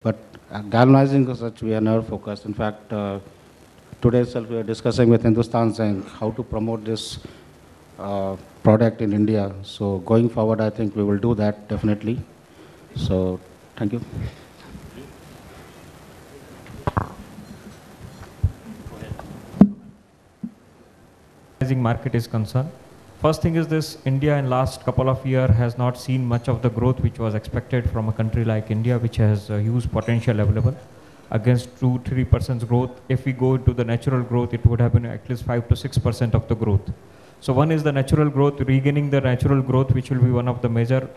But galvanizing as such, we are never focused. In fact, today itself we are discussing with Hindustan Zinc how to promote this product in India. So going forward, I think we will do that definitely. So thank you. Market is concerned. First thing is this: India in last couple of years has not seen much of the growth which was expected from a country like India, which has a huge potential available. Against 2-3% growth, if we go to the natural growth, it would have been at least 5 to 6% of the growth. So one is the natural growth, regaining the natural growth, which will be one of the major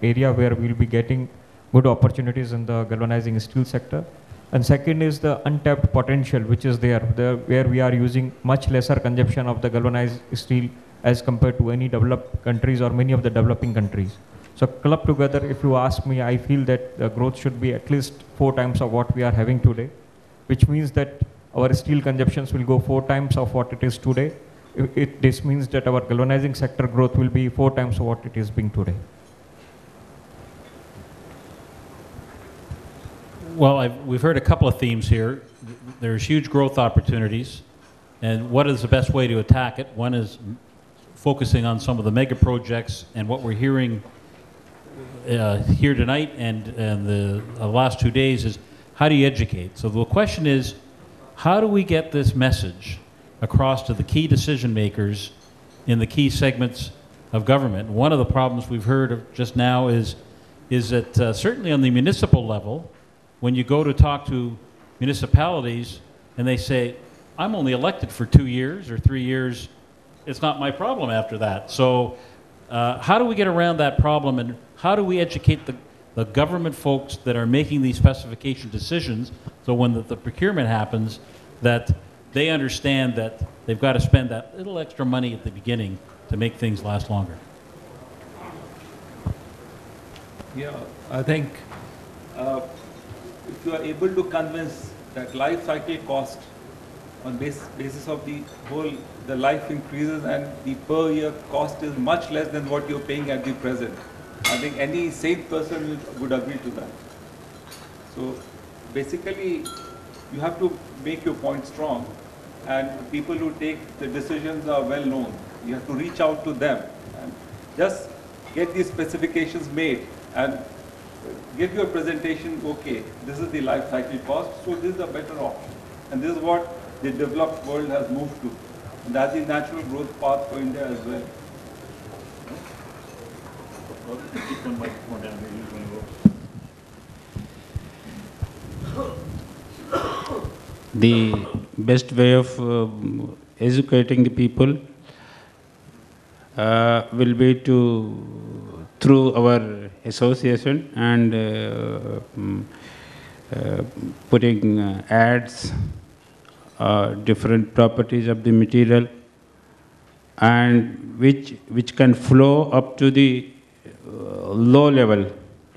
area where we will be getting good opportunities in the galvanizing steel sector. And second is the untapped potential which is there, where we are using much lesser consumption of the galvanized steel as compared to any developed countries or many of the developing countries. So clubbed together, if you ask me, I feel that the growth should be at least 4 times of what we are having today, which means that our steel consumptions will go 4 times of what it is today. This means that our galvanizing sector growth will be 4 times of what it is being today. Well, we've heard a couple of themes here. There's huge growth opportunities, and what is the best way to attack it? One is focusing on some of the mega projects, and what we're hearing here tonight and the last 2 days is, how do you educate? So the question is, how do we get this message across to the key decision makers in the key segments of government? One of the problems we've heard of just now is that certainly on the municipal level, when you go to talk to municipalities and they say, I'm only elected for 2 years or 3 years, it's not my problem after that. So how do we get around that problem, and how do we educate the government folks that are making these specification decisions, so when the procurement happens, that they understand that they've got to spend that little extra money at the beginning to make things last longer? Yeah, I think if you are able to convince that life cycle cost on basis of the life increases and the per year cost is much less than what you're paying at the present, I think any sane person would agree to that. So basically, you have to make your point strong, and people who take the decisions are well known. You have to reach out to them and just get these specifications made and give your presentation, okay, this is the life cycle cost, so this is a better option. And this is what the developed world has moved to. And that's the natural growth path for India as well. The best way of educating the people will be through our association and putting ads, different properties of the material, and which can flow up to the low level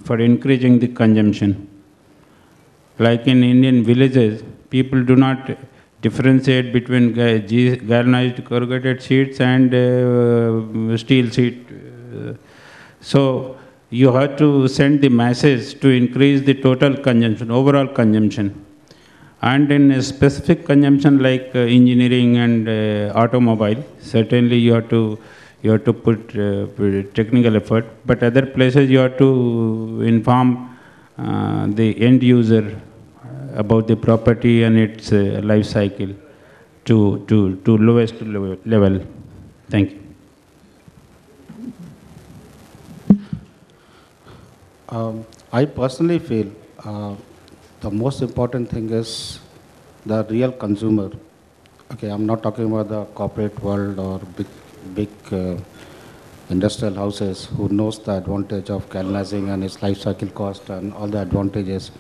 for increasing the consumption. Like in Indian villages, people do not differentiate between galvanized corrugated sheets and steel sheet. So you have to send the message to increase the total consumption, overall consumption. And in a specific consumption like engineering and automobile, certainly you have to put technical effort. But other places you have to inform the end user about the property and its life cycle to lowest level. Thank you. I personally feel the most important thing is the real consumer. Okay, I'm not talking about the corporate world or big industrial houses who knows the advantage of galvanizing and its life cycle cost and all the advantages.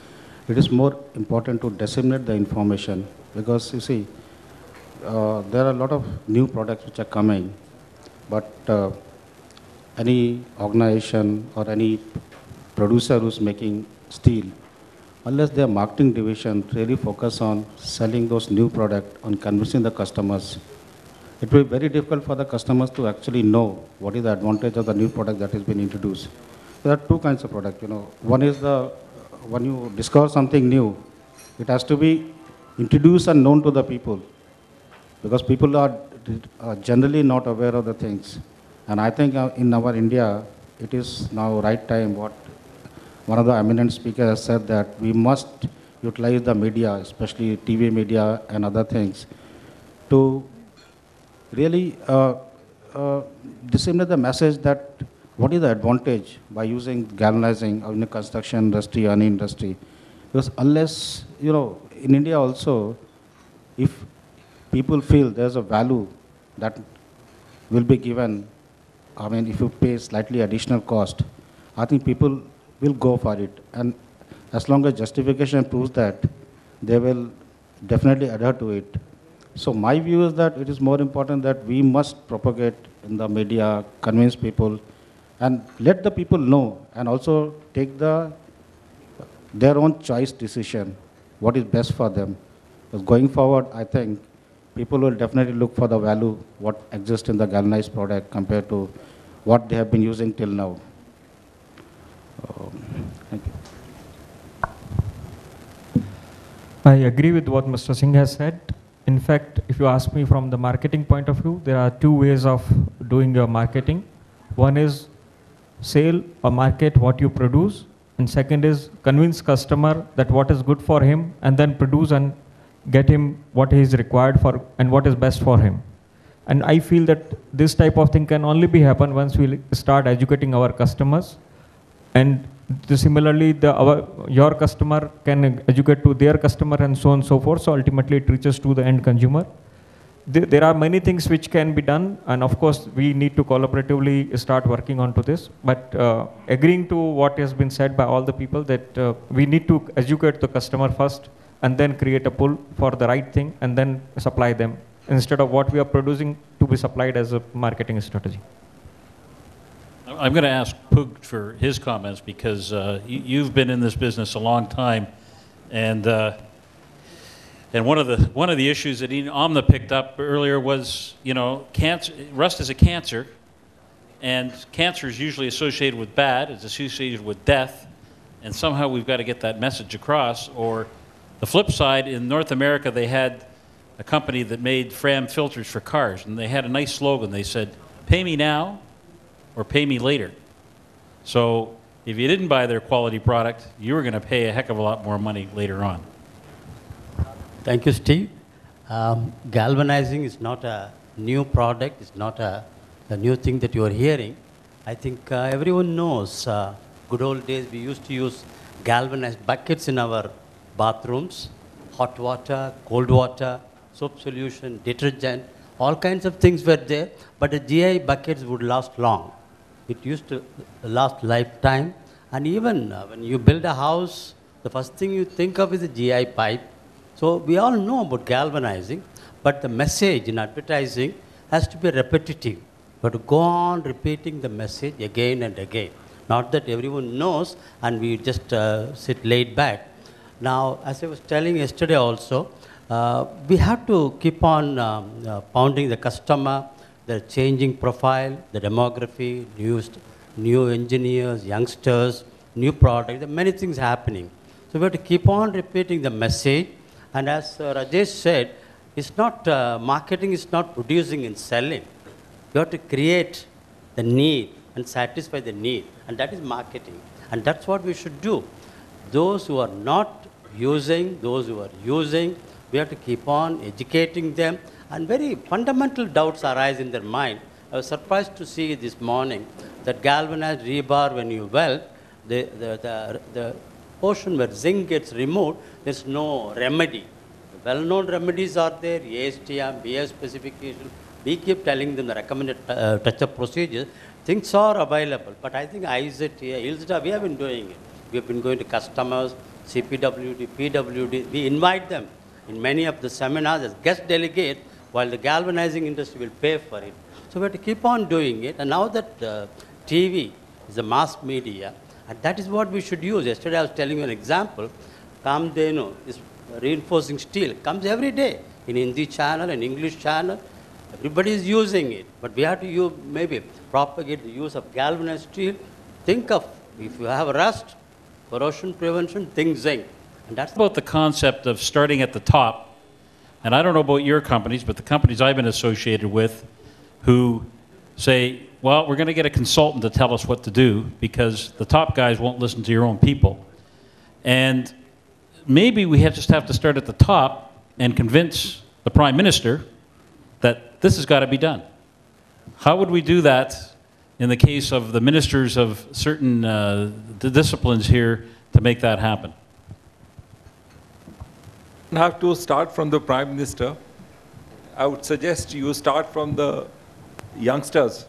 It is more important to disseminate the information, because you see, there are a lot of new products which are coming, but any organization or any producer who's making steel, unless their marketing division really focus on selling those new products, on convincing the customers, it will be very difficult for the customers to actually know what is the advantage of the new product that has been introduced. There are two kinds of product, One is the when you discover something new, it has to be introduced and known to the people, because people are generally not aware of the things. And I think in our India, it is now right time, what one of the eminent speakers has said, that we must utilize the media, especially TV media and other things, to really disseminate the message that what is the advantage by using galvanizing in the construction industry or any industry. Because unless, in India also, if people feel there's a value that will be given, I mean, if you pay slightly additional cost, I think people will go for it. And as long as justification proves that, they will definitely adhere to it. So my view is that it is more important that we must propagate in the media, convince people, and let the people know, and also take their own choice decision, what is best for them. Because going forward, I think people will definitely look for the value, what exists in the galvanized product compared to what they have been using till now. Thank you. I agree with what Mr. Singh has said. In fact, if you ask me from the marketing point of view, there are two ways of doing your marketing. One is sell or market what you produce, and second is convince customer that what is good for him, and then produce and get him what he is required for and what is best for him. And I feel that this type of thing can only be happen once we start educating our customers. And similarly, your customer can educate to their customer, and so on and so forth. So ultimately, it reaches to the end consumer. There are many things which can be done, and of course, we need to collaboratively start working on to this. But agreeing to what has been said by all the people, that we need to educate the customer first, and then create a pull for the right thing, and then supply them, instead of what we are producing to be supplied as a marketing strategy. I'm going to ask Pug for his comments, because you've been in this business a long time, and one of the issues that Amna picked up earlier was, cancer. Rust is a cancer, and cancer is usually associated with bad. It's associated with death, and somehow we've got to get that message across. Or the flip side, in North America, they had a company that made Fram filters for cars, and they had a nice slogan. They said, "Pay me now, or pay me later." So if you didn't buy their quality product, you were going to pay a heck of a lot more money later on. Thank you, Steve. Galvanizing is not a new product. It's not a new thing that you are hearing. I think everyone knows good old days we used to use galvanized buckets in our bathrooms, hot water, cold water, soap solution, detergent, all kinds of things were there, but the GI buckets would last long. It used to last lifetime. And even when you build a house, the first thing you think of is a GI pipe. So we all know about galvanizing, but the message in advertising has to be repetitive. But to go on repeating the message again and again. Not that everyone knows and we just sit laid back. Now, as I was telling yesterday also, we have to keep on pounding the customer, the changing profile, the demography, new engineers, youngsters, new products. There are many things happening. So we have to keep on repeating the message. And as Rajesh said, it's not marketing is not producing and selling. You have to create the need and satisfy the need, and that is marketing. And that's what we should do. Those who are not using, those who are using, we have to keep on educating them, and very fundamental doubts arise in their mind. I was surprised to see this morning that galvanized rebar, when you weld, the portion where zinc gets removed, there's no remedy. Well-known remedies are there, ASTM, BS specification. We keep telling them the recommended touch-up procedures. Things are available, but I think IZA, we have been doing it. We have been going to customers, CPWD, PWD. We invite them in many of the seminars as guest delegates, while the galvanizing industry will pay for it. So we have to keep on doing it. And now that TV is a mass media, and that is what we should use. Yesterday I was telling you an example. Kamdenu is reinforcing steel. It comes every day in Hindi channel and English channel. Everybody is using it. But we have to maybe propagate the use of galvanized steel. Think of, if you have rust, corrosion prevention, think zinc. And that's About the concept of starting at the top, and I don't know about your companies, but the companies I've been associated with who say, well, we're going to get a consultant to tell us what to do because the top guys won't listen to your own people. And maybe we just have to start at the top and convince the Prime Minister that this has got to be done. How would we do that in the case of the ministers of certain disciplines here to make that happen? You have to start from the Prime Minister. I would suggest you start from the youngsters.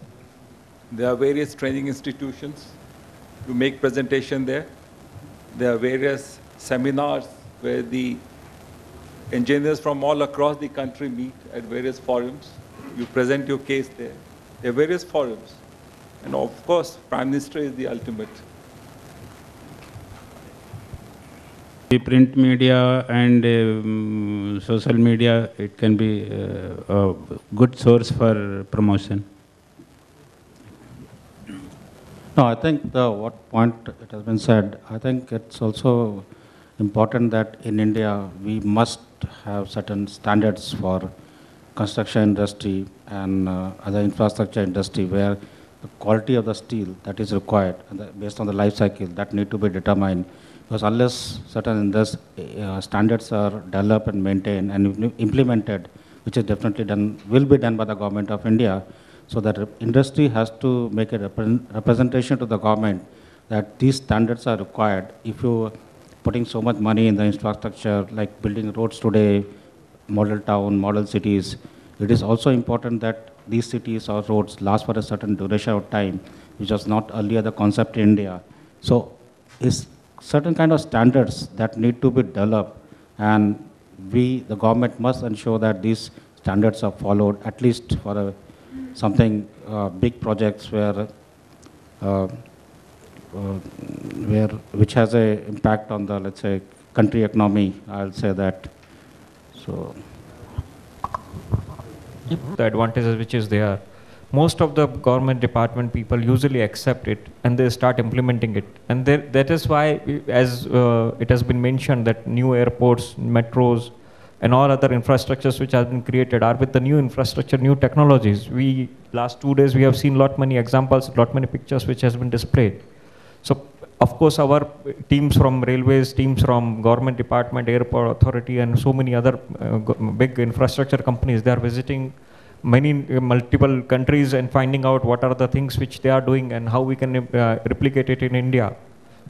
There are various training institutions to make presentation there. There are various seminars where the engineers from all across the country meet at various forums. You present your case there. There are various forums. And of course, Prime Minister is the ultimate. The print media and social media, it can be a good source for promotion. No, I think what point it has been said, I think it's also important that in India we must have certain standards for construction industry and other infrastructure industry where the quality of the steel that is required and based on the life cycle that need to be determined, because unless certain standards are developed and maintained and implemented, which is definitely done, will be done by the government of India, so that industry has to make a representation to the government that these standards are required. If you putting so much money in the infrastructure, like building roads today, model town, model cities, it is also important that these cities or roads last for a certain duration of time, which was not earlier the concept in India. So it's certain kind of standards that need to be developed, and the government must ensure that these standards are followed, at least for something big projects which has a impact on the, let's say, country economy, I'll say that. So the advantages which is there, most of the government department people usually accept it and they start implementing it, and that is why, as it has been mentioned, that new airports, metros and all other infrastructures which have been created are with the new infrastructure, new technologies. Last 2 days we have seen lot many examples, lot many pictures which has been displayed. So of course our teams from railways, teams from government department, airport authority and so many other big infrastructure companies, they are visiting multiple countries and finding out what are the things which they are doing and how we can replicate it in India.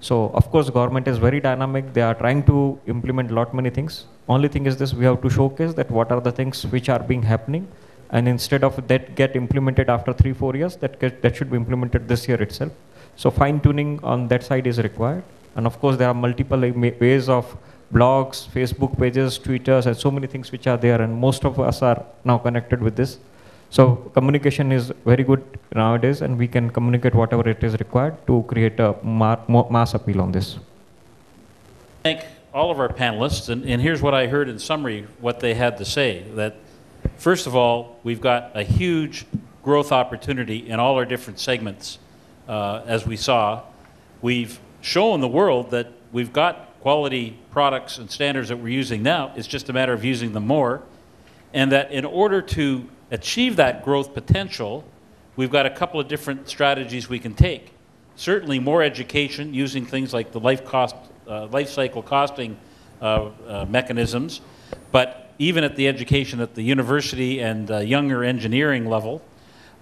So of course government is very dynamic, they are trying to implement lot many things. Only thing is this, we have to showcase that what are the things which are being happening, and instead of that get implemented after 3-4 years, that should be implemented this year itself. So fine tuning on that side is required, and of course there are multiple ways of blogs, Facebook pages, Twitters and so many things which are there, and most of us are now connected with this. So communication is very good nowadays, and we can communicate whatever it is required to create a mass appeal on this. Thank all of our panelists, and here's what I heard in summary, what they had to say, that first of all, we've got a huge growth opportunity in all our different segments, as we saw. We've shown the world that we've got quality products and standards that we're using now. It's just a matter of using them more, and that in order to achieve that growth potential, we've got a couple of different strategies we can take. Certainly more education using things like the life cycle costing mechanisms, but even at the education at the university and younger engineering level.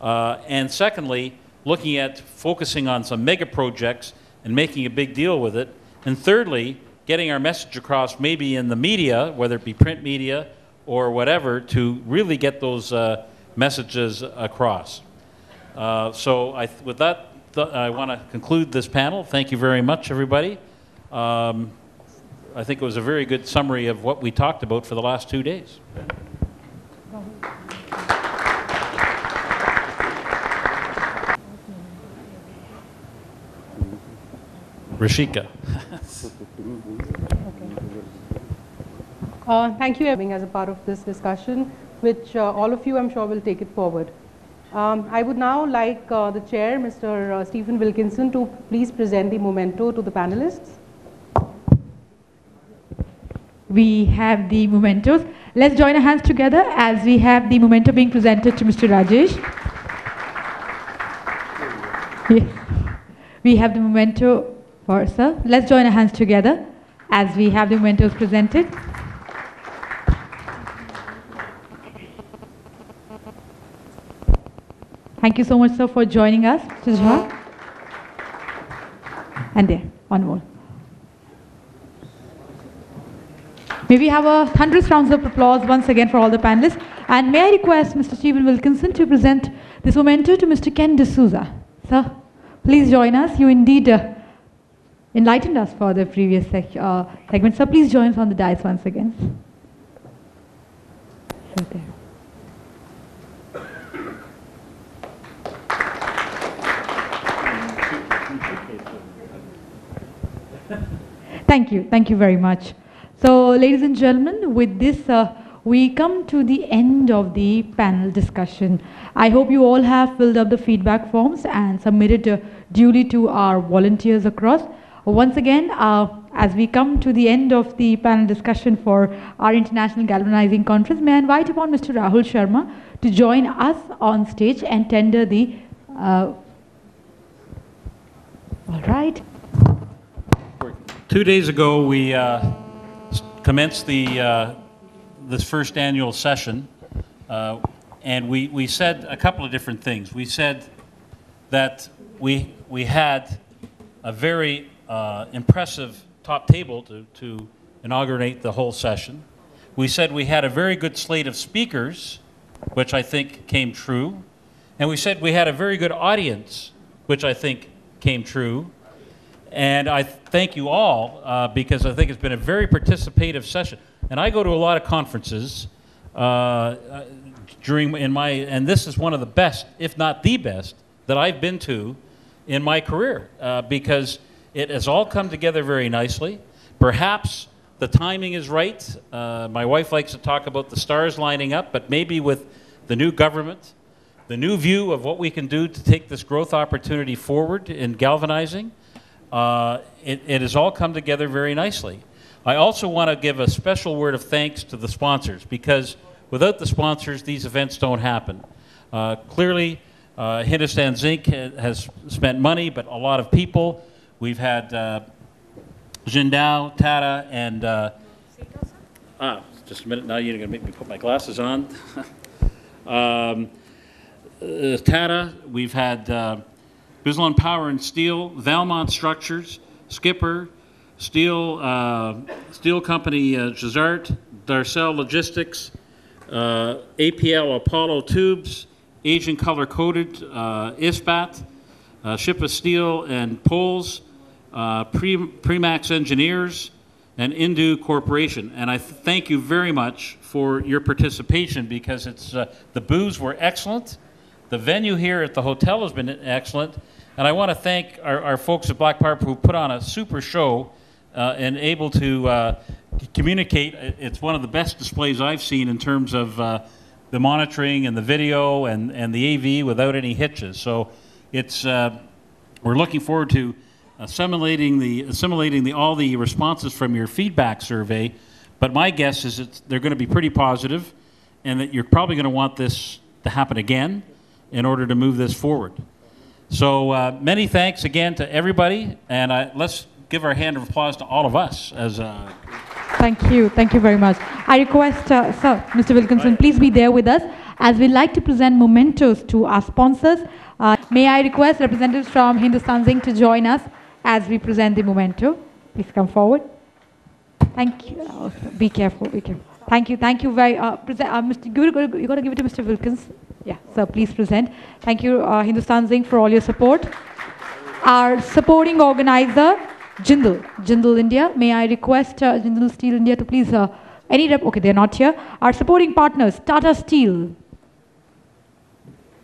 And secondly, looking at focusing on some mega projects and making a big deal with it. And thirdly, getting our message across maybe in the media, whether it be print media or whatever, to really get those messages across. With that, I want to conclude this panel. Thank you very much, everybody. I think it was a very good summary of what we talked about for the last 2 days. Rishika. Thank you for being as a part of this discussion, which all of you, I'm sure, will take it forward. I would now like the chair, Mr. Stephen Wilkinson, to please present the memento to the panelists. we have the mementos. Let's join our hands together as we have the memento being presented to Mr. Rajesh. We have the memento for sir. Let's join our hands together as we have the mementos presented. Thank you so much, sir, for joining us, Mr. Jha. And there, one more. May we have a thunderous round of applause once again for all the panelists. And may I request Mr. Stephen Wilkinson to present this memento to Mr. Ken D'Souza. Sir, please join us. You indeed enlightened us for the previous segment. Sir, please join us on the dais once again. Right there. Thank you very much. So, ladies and gentlemen, with this, we come to the end of the panel discussion. I hope you all have filled up the feedback forms and submitted duly to our volunteers across. Once again, as we come to the end of the panel discussion for our International Galvanizing Conference, may I invite upon Mr. Rahul Sharma to join us on stage and tender the... all right. 2 days ago, we commenced this first annual session, and we said a couple of different things. We said that we had a very impressive top table to inaugurate the whole session. We said we had a very good slate of speakers, which I think came true. And we said we had a very good audience, which I think came true. And I thank you all because I think it's been a very participative session. And I go to a lot of conferences and this is one of the best, if not the best, that I've been to in my career because it has all come together very nicely. Perhaps the timing is right. My wife likes to talk about the stars lining up, but maybe with the new government, the new view of what we can do to take this growth opportunity forward in galvanizing, it has all come together very nicely. I also want to give a special word of thanks to the sponsors because without the sponsors, these events don't happen. Clearly, Hindustan Zinc has spent money, but a lot of people. We've had Jindal, Tata, and just a minute now, you're going to make me put my glasses on. Tata, we've had Bislon Power and Steel, Valmont Structures, Skipper, Steel Company, Jazart, Darcel Logistics, APL Apollo Tubes, Asian Color Coated, ISPAT, Ship of Steel and Poles, Premax Engineers, and Indu Corporation. And I thank you very much for your participation because it's the booths were excellent. The venue here at the hotel has been excellent. And I want to thank our folks at Black Pipe who put on a super show and able to communicate. It's one of the best displays I've seen in terms of the monitoring and the video and the AV without any hitches. So it's we're looking forward to assimilating all the responses from your feedback survey. But my guess is they're going to be pretty positive and that you're probably going to want this to happen again in order to move this forward. So many thanks again to everybody, and let's give our hand of applause to all of us. Thank you very much. I request, sir, Mr. Wilkinson, please be there with us as we'd like to present mementos to our sponsors. May I request representatives from Hindustan Zinc to join us as we present the memento. Please come forward. Thank you. Oh, be careful, be careful. Thank you very Mr. You got to give it to Mr. Wilkinson. Yeah, sir, please present. Thank you, Hindustan Zinc, for all your support. Our supporting organizer, Jindal India. May I request Jindal Steel India to please, okay, they're not here. Our supporting partners, Tata Steel.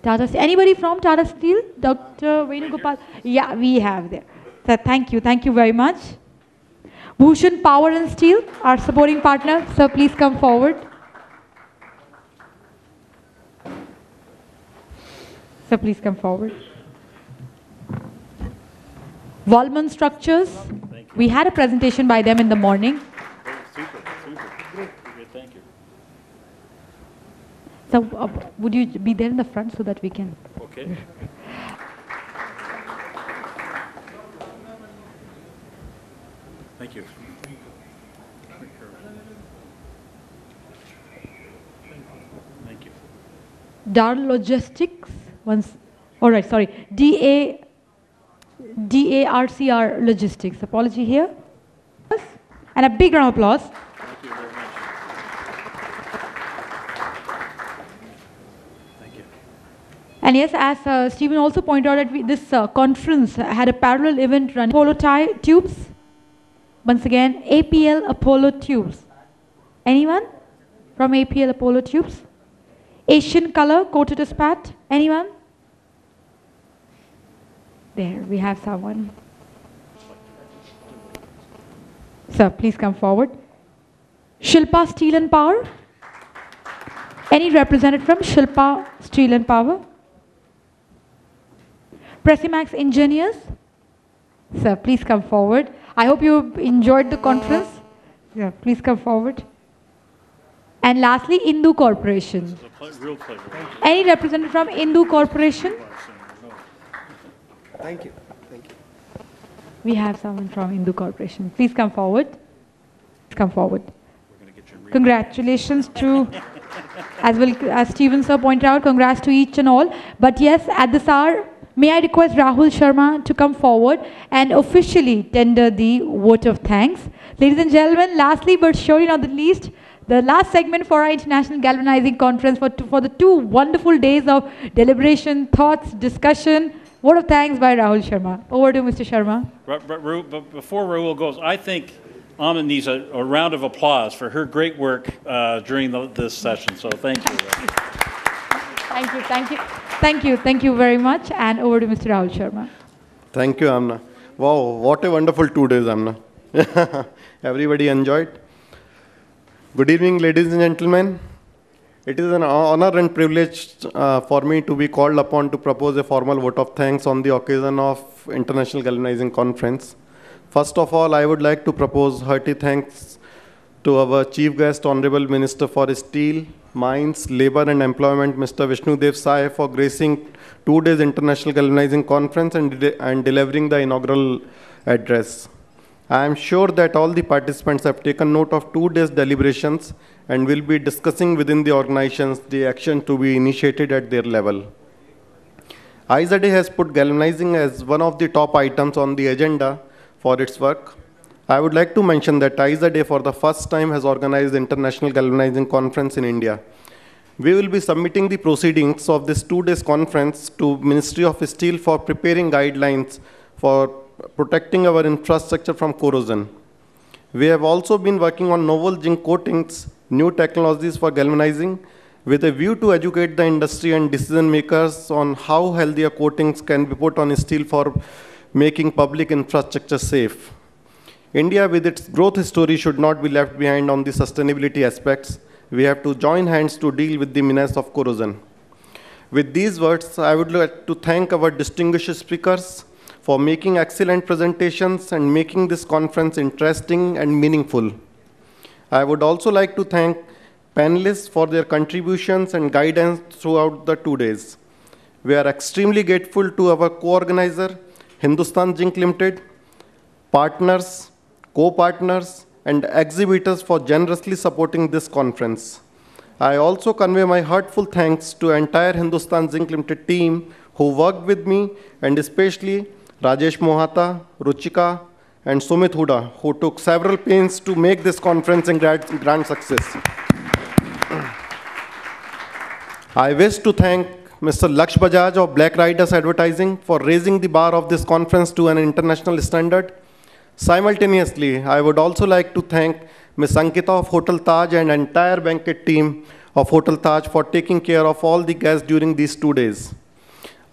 Anybody from Tata Steel? Dr. Venugopal? Yeah, we have there. So thank you very much. Bhushan Power and Steel, our supporting partner. Sir, please come forward. Sir, please come forward. Wallman Structures. We had a presentation by them in the morning. Super. Thank you. So would you be there in the front so that we can? Okay. Thank you. Thank you. DAR Logistics. All right, sorry. DARCR Logistics. Apology here. And a big round of applause. Thank you very much. Thank you. And yes, as Stephen also pointed out, that this conference had a parallel event running. Apollo tubes. Once again, APL Apollo tubes. Anyone from APL Apollo tubes? Asian color coated aspat. Anyone? There, we have someone. Sir, please come forward. Shilpa Steel and Power. Any representative from Shilpa Steel and Power? Presimax Engineers. Sir, please come forward. I hope you enjoyed the conference. Yeah, please come forward. And lastly, Hindu Corporation. It's a real pleasure. Any representative from Hindu Corporation? Thank you. Thank you. We have someone from Hindu Corporation. Please come forward. Come forward. Congratulations to, as Stephen sir pointed out, congrats to each and all. But yes, at this hour, may I request Rahul Sharma to come forward and officially tender the vote of thanks. Ladies and gentlemen, lastly but surely not the least, the last segment for our International Galvanizing Conference for the 2 wonderful days of deliberation, thoughts, discussion. Vote of thanks by Rahul Sharma. Over to Mr. Sharma. But before Rahul goes, I think Amma needs a round of applause for her great work during this session. So thank you. Thank you, thank you. Thank you very much. And over to Mr. Rahul Sharma. Thank you, Amna. Wow, what a wonderful 2 days, Amna. Everybody enjoyed. Good evening, ladies and gentlemen. It is an honor and privilege for me to be called upon to propose a formal vote of thanks on the occasion of International Galvanizing Conference. First of all, I would like to propose hearty thanks to our Chief Guest, Honorable Minister for Steel, Mines, Labour and Employment, Mr. Vishnu Dev Sai, for gracing 2 days International Galvanizing Conference and delivering the inaugural address. I am sure that all the participants have taken note of 2 days deliberations and will be discussing within the organizations the action to be initiated at their level. IZA has put galvanizing as one of the top items on the agenda for its work. I would like to mention that IZA for the first time has organized the International Galvanizing Conference in India. We will be submitting the proceedings of this 2 days conference to Ministry of Steel for preparing guidelines for protecting our infrastructure from corrosion. We have also been working on novel zinc coatings, new technologies for galvanizing, with a view to educate the industry and decision makers on how healthier coatings can be put on steel for making public infrastructure safe. India, with its growth story, should not be left behind on the sustainability aspects. We have to join hands to deal with the menace of corrosion. With these words, I would like to thank our distinguished speakers for making excellent presentations and making this conference interesting and meaningful. I would also like to thank panelists for their contributions and guidance throughout the 2 days. We are extremely grateful to our co-organizer, Hindustan Zinc Limited, partners, co-partners, and exhibitors for generously supporting this conference. I also convey my heartfelt thanks to the entire Hindustan Zinc Limited team who worked with me, and especially Rajesh Mohata, Ruchika, and Sumit Huda, who took several pains to make this conference a grand success. I wish to thank Mr. Laksh Bajaj of Black Riders Advertising for raising the bar of this conference to an international standard. Simultaneously, I would also like to thank Ms. Ankita of Hotel Taj and entire banquet team of Hotel Taj for taking care of all the guests during these 2 days.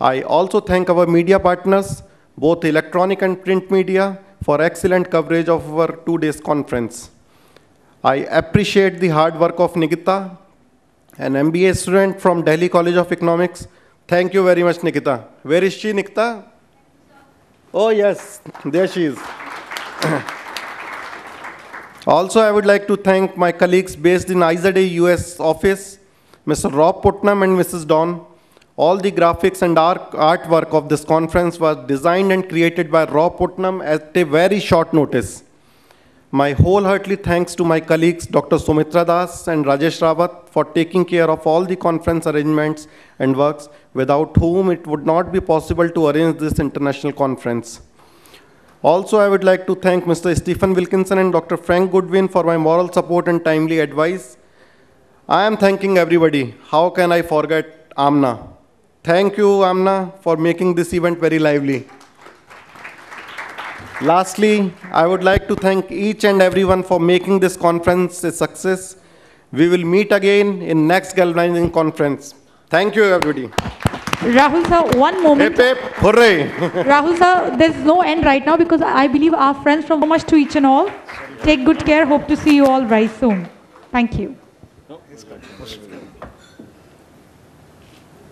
I also thank our media partners, both electronic and print media, for excellent coverage of our 2 days conference. I appreciate the hard work of Nikita, an MBA student from Delhi College of Economics. Thank you very much, Nikita. Where is she, Nikita? Oh, yes, there she is. Also, I would like to thank my colleagues based in IZA US office, Mr. Rob Putnam and Mrs. Dawn. All the graphics and artwork of this conference was designed and created by Rob Putnam at a very short notice. My wholeheartedly thanks to my colleagues, Dr. Sumitra Das and Rajesh Rawat, for taking care of all the conference arrangements and works, without whom it would not be possible to arrange this international conference. Also, I would like to thank Mr. Stephen Wilkinson and Dr. Frank Goodwin for my moral support and timely advice. I am thanking everybody. How can I forget Amna? Thank you, Amna, for making this event very lively. Lastly, I would like to thank each and everyone for making this conference a success. We will meet again in next Galvanizing Conference. Thank you, everybody. Rahul sir, one moment. Hip, hip, hooray. Rahul sir, there's no end right now because I believe our friends from so much to each and all. Take good care. Hope to see you all very soon. Thank you.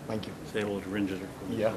Thank you. Say hello to Rinja. Yeah.